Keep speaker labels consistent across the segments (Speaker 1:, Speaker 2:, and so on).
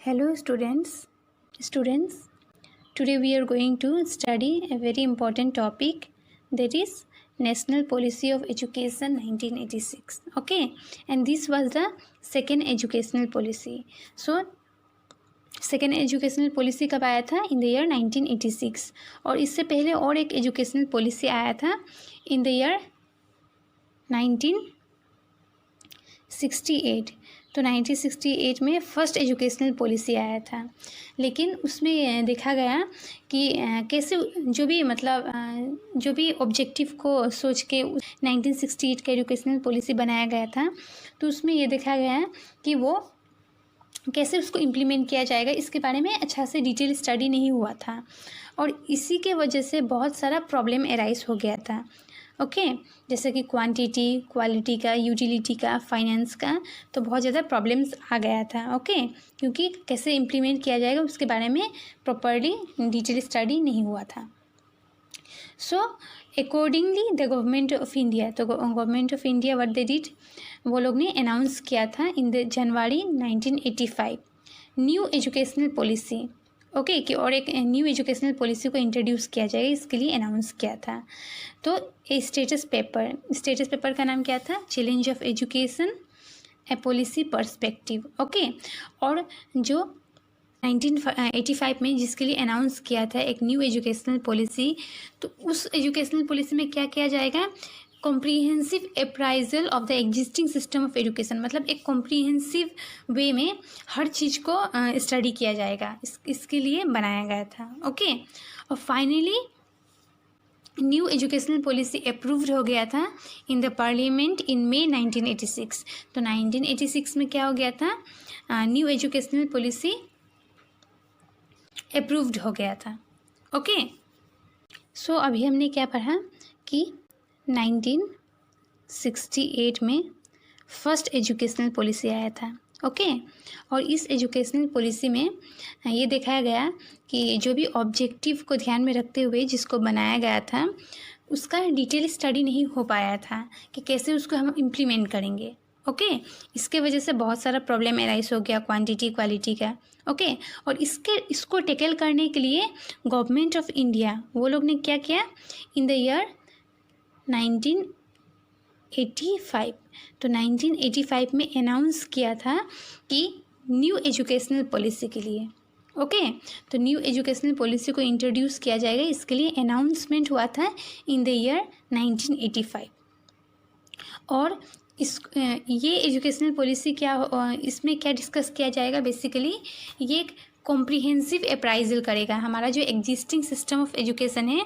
Speaker 1: Hello students, today we are going to study a very important topic, that is National Policy of Education 1986. Okay, and this was the second educational policy. So second educational policy कब आया था? In the year 1986. और इससे पहले और एक educational policy आया था इन द ईयर 1968. तो 1968 में फर्स्ट एजुकेशनल पॉलिसी आया था, लेकिन उसमें देखा गया कि कैसे जो भी ऑब्जेक्टिव को सोच के 1968 का एजुकेशनल पॉलिसी बनाया गया था, तो उसमें ये देखा गया कि वो कैसे उसको इम्प्लीमेंट किया जाएगा, इसके बारे में अच्छा से डिटेल स्टडी नहीं हुआ था, और इसी के वजह से बहुत सारा प्रॉब्लम एराइज हो गया था. ओके, जैसे कि क्वांटिटी, क्वालिटी का, यूटिलिटी का, फाइनेंस का, तो बहुत ज़्यादा प्रॉब्लम्स आ गया था. ओके, क्योंकि कैसे इम्प्लीमेंट किया जाएगा उसके बारे में प्रॉपरली डिटेल स्टडी नहीं हुआ था. So accordingly the government of India, तो government of India what they did, वो लोग ने अनाउंस किया था in the January 1985 new educational policy. Okay, कि और एक न्यू एजुकेशनल पॉलिसी को इंट्रोड्यूस किया जाएगा, इसके लिए अनाउंस किया था. तो ए स्टेटस पेपर का नाम क्या था? Challenge of education, A policy perspective. Okay, और जो 1985 में जिसके लिए अनाउंस किया था एक न्यू एजुकेशनल पॉलिसी, तो उस एजुकेशनल पॉलिसी में क्या किया जाएगा? Comprehensive appraisal of the existing system of education, मतलब एक कॉम्प्रीहेंसिव वे में हर चीज़ को स्टडी किया जाएगा, इसके लिए बनाया गया था. ओके, और finally new educational policy approved हो गया था इन द पार्लियामेंट इन मई 1986. तो 1986 में क्या हो गया था? न्यू एजुकेशनल पॉलिसी अप्रूव्ड हो गया था. ओके, सो अभी हमने क्या पढ़ा कि 1968 में फर्स्ट एजुकेशनल पॉलिसी आया था. ओके, और इस एजुकेशनल पॉलिसी में ये दिखाया गया कि जो भी ऑब्जेक्टिव को ध्यान में रखते हुए जिसको बनाया गया था, उसका डिटेल स्टडी नहीं हो पाया था कि कैसे उसको हम इम्प्लीमेंट करेंगे. ओके, इसके वजह से बहुत सारा प्रॉब्लम एराइज हो गया क्वांटिटी, क्वालिटी का. ओके, और इसको टैकल करने के लिए गवर्नमेंट ऑफ इंडिया वो लोग ने क्या किया? इन द ईयर 1985, तो 1985 में अनाउंस किया था कि न्यू एजुकेशनल पॉलिसी के लिए. ओके, तो न्यू एजुकेशनल पॉलिसी को इंट्रोड्यूस किया जाएगा, इसके लिए अनाउंसमेंट हुआ था इन द ईयर 1985. और ये एजुकेशनल पॉलिसी इसमें क्या डिस्कस किया जाएगा? बेसिकली ये एक कॉम्प्रीहेंसिव अप्राइजल करेगा, हमारा जो एग्जिस्टिंग सिस्टम ऑफ एजुकेशन है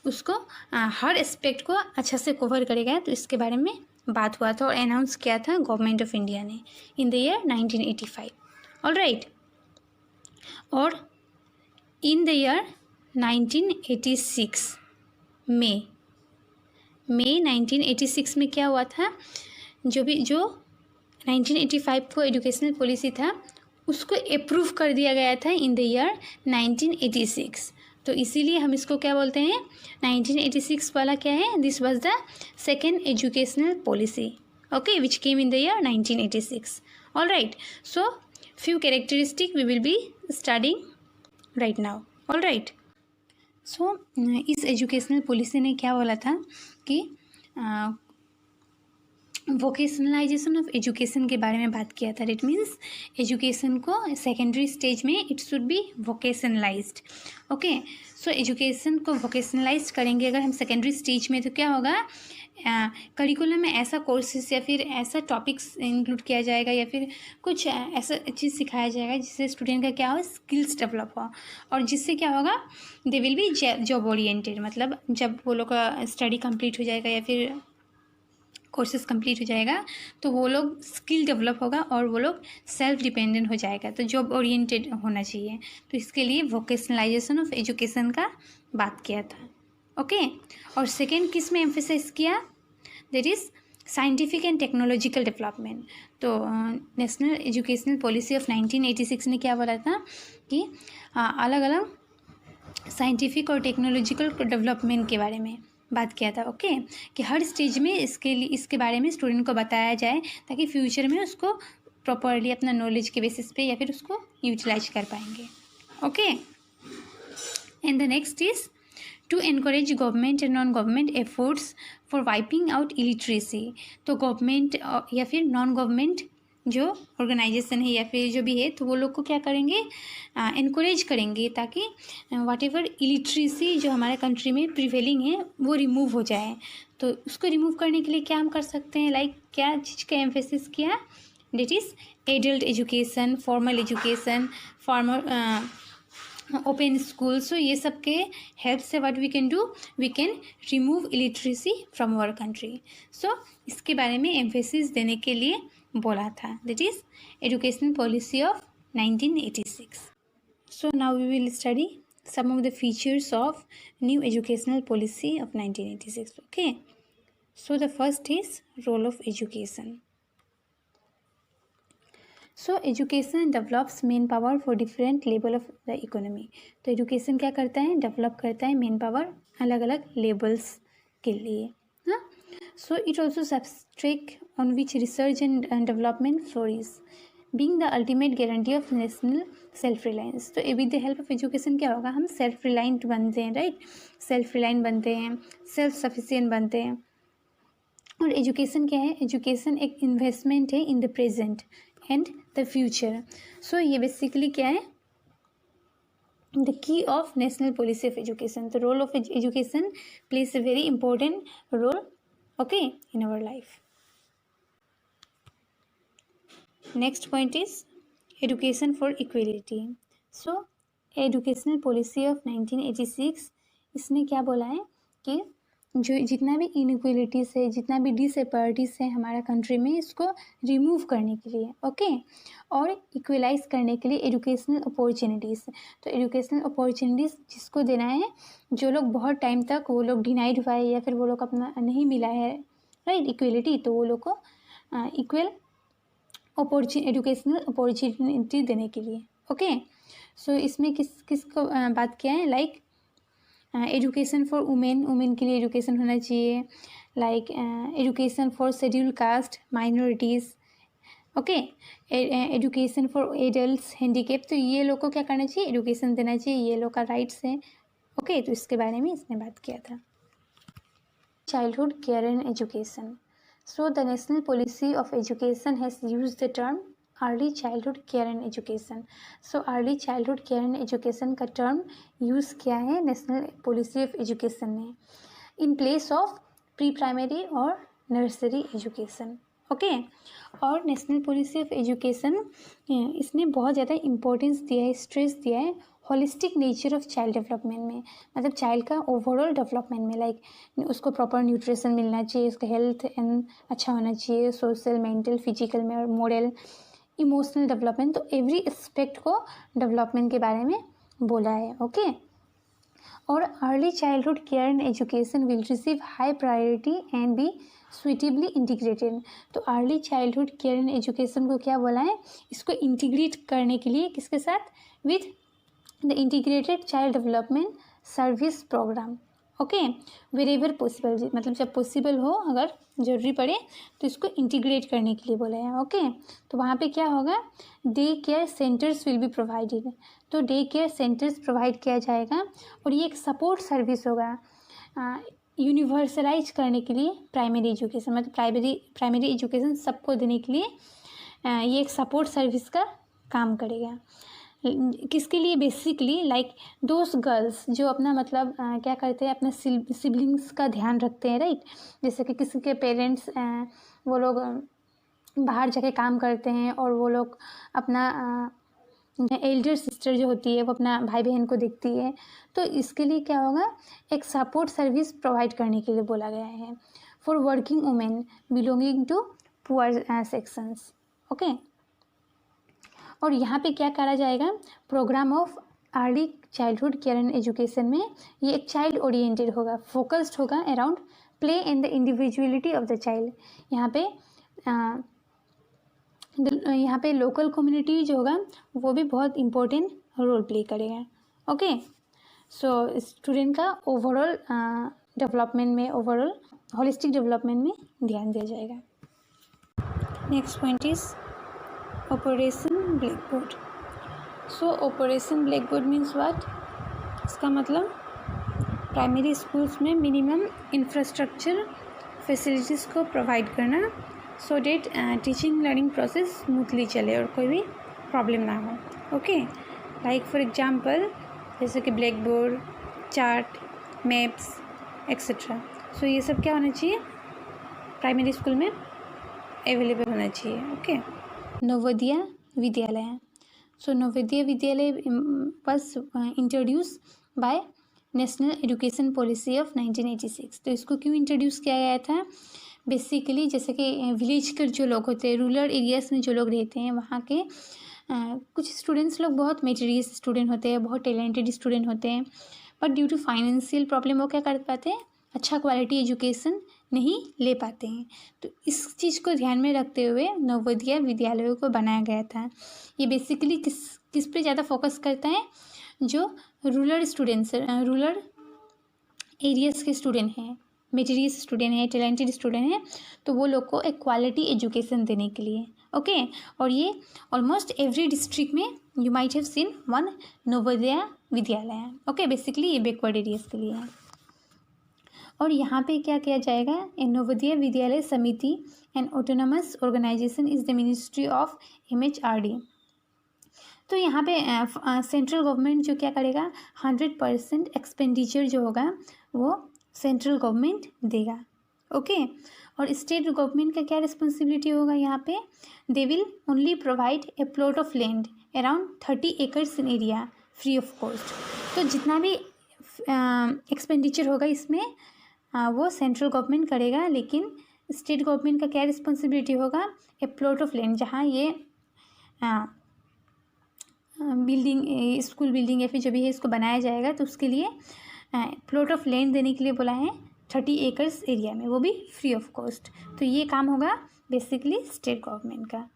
Speaker 1: उसको हर एस्पेक्ट को अच्छा से कवर करेगा. तो इसके बारे में बात हुआ था और अनाउंस किया था गवर्नमेंट ऑफ इंडिया ने इन द ईयर 1985. ऑलराइट, और इन द ईयर 1986 में 1986 में क्या हुआ था? जो 1985 को एजुकेशनल पॉलिसी था उसको अप्रूव कर दिया गया था इन द ईयर 1986. तो इसीलिए हम इसको क्या बोलते हैं? 1986 वाला क्या है? This was the second educational policy. Okay, which came in the year 1986. All right, so few characteristic we will be studying right now. All right, so इस एजुकेशनल पॉलिसी ने क्या बोला था कि वोकेशनलाइजेशन ऑफ एजुकेशन के बारे में बात किया था. इट मीन्स एजुकेशन को सेकेंडरी स्टेज में it should be vocationalized. Okay, so education को वोकेशनलाइज करेंगे अगर हम सेकेंडरी स्टेज में, तो क्या होगा? करिकुलम में ऐसा कोर्सेस या फिर ऐसा टॉपिक्स इंक्लूड किया जाएगा या फिर कुछ ऐसा चीज़ सिखाया जाएगा जिससे स्टूडेंट का क्या हो? स्किल्स डेवलप हो, और जिससे क्या होगा? They will be job oriented. मतलब जब वो लोग का स्टडी कंप्लीट हो जाएगा या फिर कोर्सेज कंप्लीट हो जाएगा तो वो लोग स्किल डेवलप होगा और वो लोग सेल्फ डिपेंडेंट हो जाएगा, तो जॉब ओरिएंटेड होना चाहिए. तो इसके लिए वोकेशनलाइजेशन ऑफ एजुकेशन का बात किया था. ओके, और सेकेंड किस में एम्फेसाइज किया? That is scientific and technological development. तो नेशनल एजुकेशनल पॉलिसी ऑफ 1986 ने क्या बोला था कि अलग अलग साइंटिफिक और टेक्नोलॉजिकल डेवलपमेंट के बारे में बात किया था. ओके, कि हर स्टेज में इसके बारे में स्टूडेंट को बताया जाए ताकि फ्यूचर में उसको प्रॉपरली अपना नॉलेज के बेसिस पे या फिर उसको यूटिलाइज कर पाएंगे। Okay, and the next is to encourage government and non government efforts for wiping out illiteracy. तो गवर्नमेंट या फिर नॉन गवर्नमेंट जो ऑर्गेनाइजेशन है या फिर जो भी है, तो वो लोग को क्या करेंगे, इनक्रेज करेंगे ताकि वाट एवर इलिटरेसी जो हमारे कंट्री में प्रिवेलिंग है वो रिमूव हो जाए। तो उसको रिमूव करने के लिए क्या हम कर सकते हैं, लाइक क्या चीज़ का एम्फेसिस किया, that is adult education, formal education, open school. So ये सब के हेल्प से what we can do, we can remove illiteracy from our country. So इसके बारे में एम्फेसिस देने के लिए बोला था, that is educational policy of 1986। So now we will study some of the features of new educational policy of 1986. Okay, so the first is role of education. So education develops main power for different level of the economy. तो education क्या करता है, develop करता है main power अलग अलग levels के लिए, हाँ. So it also substract on which research and development flourish, being the ultimate guarantee of national self reliance. तो with the help of education क्या होगा, हम सेल्फ रिलायंट बनते हैं, राइट, सेल्फ रिलायंट बनते हैं, सेल्फ सफिशिएंट बनते हैं। और एजुकेशन क्या है, एजुकेशन एक इन्वेस्टमेंट है in the present and the future. So ये बेसिकली क्या है, the key of national policy of education. The role of education plays a very important role, okay, in our life. Next point is education for equality. So educational policy of 1986, इसने क्या बोला है कि जो जितना भी इनइक्वलिटीज़ है, जितना भी डिसएक्वालिटीज़ है हमारा कंट्री में, इसको रिमूव करने के लिए, ओके, और इक्वलाइज करने के लिए एजुकेशनल अपॉर्चुनिटीज़। तो एजुकेशनल अपॉर्चुनिटीज़ जिसको देना है, जो लोग बहुत टाइम तक वो लोग डिनाइड हुआ है या फिर वो लोग अपना नहीं मिला है, राइट, इक्वलिटी, तो वो लोग को इक्वल एजुकेशनल अपॉर्चुनिटी देने के लिए, ओके। सो इसमें किसको बात किया है, लाइक एजुकेशन फॉर वुमेन के लिए एजुकेशन होना चाहिए, like education for schedule caste minorities, okay, education for adults handicap. तो ये लोग को क्या करना चाहिए, एजुकेशन देना चाहिए, ये लोग का राइट्स है, ओके। तो इसके बारे में इसने बात किया था। Childhood care and education. So the national policy of education has used the term early childhood care and education. So early childhood care and education का टर्म यूज़ किया है नेशनल पॉलिसी ऑफ एजुकेशन ने, in place of pre primary और nursery education, okay. और national policy of education इसने बहुत ज़्यादा importance दिया है, स्ट्रेस दिया है holistic nature of child development में, मतलब चाइल्ड का ओवरऑल डेवलपमेंट में, लाइक उसको प्रॉपर न्यूट्रिशन मिलना चाहिए, उसका हेल्थ एंड अच्छा होना चाहिए, सोशल, मेंटल, फिजिकल में, और मोरल, इमोशनल डेवलपमेंट। तो एवरी एस्पेक्ट को डेवलपमेंट के बारे में बोला है, ओके। और early childhood care and education will receive high priority and be suitably integrated. तो early childhood care and education को क्या बोला है, इसको इंटीग्रेट करने के लिए किसके साथ, with the integrated child development service program, okay, wherever possible, मतलब जब पॉसिबल हो, अगर ज़रूरी पड़े तो इसको इंटीग्रेट करने के लिए बोला है, ओके। तो वहाँ पे क्या होगा, day care centres will be provided. तो डे केयर सेंटर्स प्रोवाइड किया जाएगा, और ये एक सपोर्ट सर्विस होगा यूनिवर्सलाइज करने के लिए प्राइमरी एजुकेशन, मतलब प्राइमरी एजुकेशन सबको देने के लिए ये एक सपोर्ट सर्विस का काम करेगा। किसके लिए, बेसिकली लाइक दोस्त गर्ल्स जो अपना मतलब क्या करते हैं, अपना सिबलिंग्स का ध्यान रखते हैं, राइट। जैसे कि किसी के पेरेंट्स वो लोग बाहर जाके काम करते हैं, और वो लोग अपना एल्डर सिस्टर जो होती है वो अपना भाई बहन को देखती है, तो इसके लिए क्या होगा, एक सपोर्ट सर्विस प्रोवाइड करने के लिए बोला गया है for working women belonging to poor sections, okay. और यहाँ पे क्या करा जाएगा, program of early childhood care and education में ये एक चाइल्ड ओरिएंटेड होगा, फोकस्ड होगा around play and the individuality of the child. यहाँ पे लोकल कम्युनिटी जो होगा वो भी बहुत इम्पोर्टेंट रोल प्ले करेगा, ओके। सो स्टूडेंट का ओवरऑल डेवलपमेंट में, ओवरऑल होलिस्टिक डेवलपमेंट में ध्यान दिया जाएगा। Next point is operation blackboard. So operation blackboard means what? इसका मतलब प्राइमरी स्कूल्स में मिनिमम इंफ्रास्ट्रक्चर फैसिलिटीज़ को प्रोवाइड करना so that teaching learning process smoothly चले और कोई भी प्रॉब्लम ना हो. ओके, लाइक फॉर एग्जांपल जैसे कि black board, chart, maps etcetera. So ये सब क्या होना चाहिए? प्राइमरी स्कूल में अवेलेबल होना चाहिए. Okay. Navodaya Vidyalaya. So Navodaya Vidyalaya was introduce by national education policy of 1986. तो इसको क्यों इंट्रोड्यूस किया गया था? बेसिकली जैसे कि विलेज के जो लोग होते हैं, रूरल एरियाज़ में जो लोग रहते हैं, वहाँ के कुछ स्टूडेंट्स लोग बहुत मेरिटोरियस स्टूडेंट होते हैं, बहुत टैलेंटेड स्टूडेंट होते हैं, but due to financial problem वो क्या कर पाते हैं? अच्छा क्वालिटी एजुकेशन नहीं ले पाते हैं. तो इस चीज़ को ध्यान में रखते हुए नवोदय विद्यालयों को बनाया गया था. ये बेसिकली किस पे ज़्यादा फोकस करता है? जो रूरल स्टूडेंट्स, रूरल एरियाज़ के स्टूडेंट हैं, मेरिटोरियस स्टूडेंट हैं, टैलेंटेड स्टूडेंट हैं, तो वो लोग को एक क्वालिटी एजुकेशन देने के लिए. ओके. और ये ऑलमोस्ट एवरी डिस्ट्रिक्ट में you might have seen one Navodaya Vidyalaya. Okay, basically ये बैकवर्ड एरियाज़ के लिए है. और यहाँ पे क्या किया जाएगा? Navodaya Vidyalaya Samiti and autonomous organization is the ministry of MHRD. तो यहाँ पे सेंट्रल गवर्नमेंट जो क्या करेगा? 100% एक्सपेंडिचर जो होगा वो सेंट्रल गवर्नमेंट देगा. ओके. और स्टेट गवर्नमेंट का क्या रिस्पॉन्सिबिलिटी होगा यहाँ पे? They will only provide a plot of land around 30 acres in area free of cost. तो जितना भी एक्सपेंडिचर होगा इसमें वो सेंट्रल गवर्नमेंट करेगा, लेकिन स्टेट गवर्नमेंट का क्या रिस्पॉन्सिबिलिटी होगा? ए प्लॉट ऑफ लैंड, जहाँ ये बिल्डिंग, स्कूल बिल्डिंग या फिर जो भी है इसको बनाया जाएगा, तो उसके लिए प्लॉट ऑफ लैंड देने के लिए बोला है 30 एकर्स एरिया में, वो भी फ्री ऑफ कॉस्ट. तो ये काम होगा बेसिकली स्टेट गवर्नमेंट का.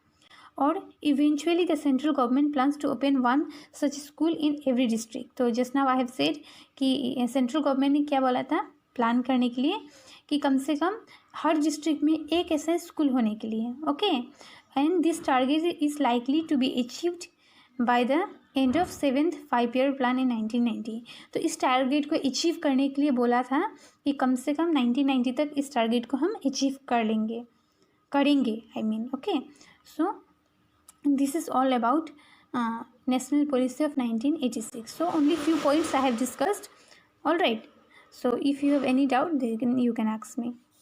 Speaker 1: और eventually the central government plans to open one such school in every district. तो just now I have said कि सेंट्रल गवर्नमेंट ने क्या बोला था प्लान करने के लिए कि कम से कम हर डिस्ट्रिक्ट में एक ऐसा स्कूल होने के लिए. Okay. And this target is likely to be achieved by the end of 7th 5-year plan in 1990. तो इस टारगेट को अचीव करने के लिए बोला था कि कम से कम 1990 तक इस टारगेट को हम अचीव करेंगे I mean. Okay. So this is all about national policy of 1986. So only few points I have discussed. All right. So if you have any doubt, you can ask me.